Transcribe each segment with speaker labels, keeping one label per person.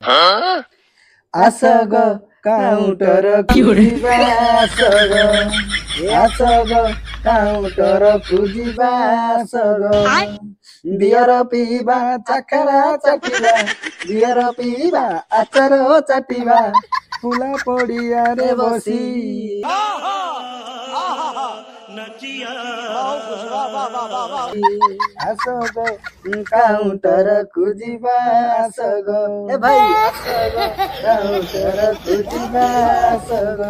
Speaker 1: आसग counter खुजिबा आसग counter खुजिबा beer पीबा चाखरा चाटिबा beer पीबा आचार चाटिबा फुला पड़िया रे बसी आसग काउंटर खुजिबा आसग ए भाई आसग काउंटर खुजिबा आसग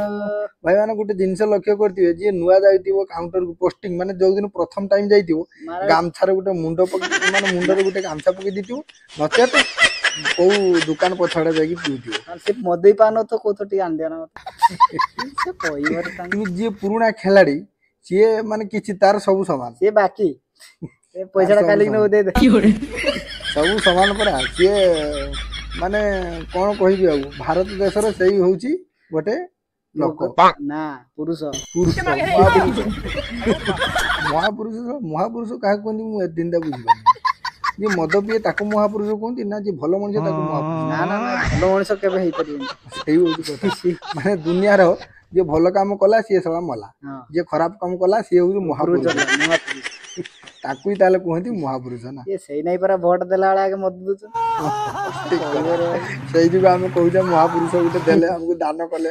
Speaker 1: भाई माने गोटे जिनस लक्ष्य करथिबे जे नुआ जाइतिबो काउंटर को पोस्टिंग माने जो दिन प्रथम टाइम जाइतिबो गामछार गोटे मुंडो माने मुंडर गोटे गामछा पके दितिबो नचेत को दुकान पछाड़े जाकी पिउतिबो से मदई पान तो कोथटी आन देना से कोइवर तांग जे पुराना खिलाड़ी से माने किछि तार सब समान से बाकी ए पैसा काली न दे दे सब समान पर से माने कोन कहिबी आ भारत देशर सेही होउची गोटे लोक ना पुरुष महापुरुष काहे कोनी मु दिनदा बुझिबा जे मद पिए ताको महापुरुष कोंती ना जे भलो मनुष्य ताको महापुरुष ना ना भलो मनुष्य केबे हेई परिबे सेही होउची कथा माने दुनिया रो जे भलो काम कला से सला मला जे खराब काम कला से होउची महापुरुष ताकू ही ताले कहती महापुरुष ना ये सही नहीं परा वोट देला वाला के मत दूछ सही जो हम कहू महापुरुष गुटे देले हमको दान कले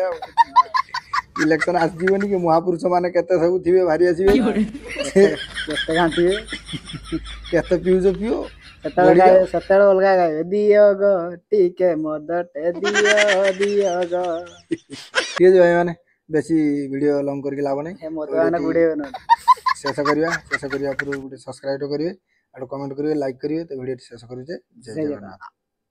Speaker 1: इलेक्शन आस जीवनी कि महापुरुष माने केते सब थिबे भारी आसीबे केते गांतीबे केते पिउजो पियो सतळ अलगा गाय दियो गो टीके मदटे दियो गो ये जो माने बेसी वीडियो लॉन्ग करके लाभ नहीं हे मत माने गुडे न शेष करिया पूरा गोटे सब्सक्राइब करिवे आरो कमेंट करिवे लाइक करिवे तो वीडियो शेष करिवे जय जगन्नाथ।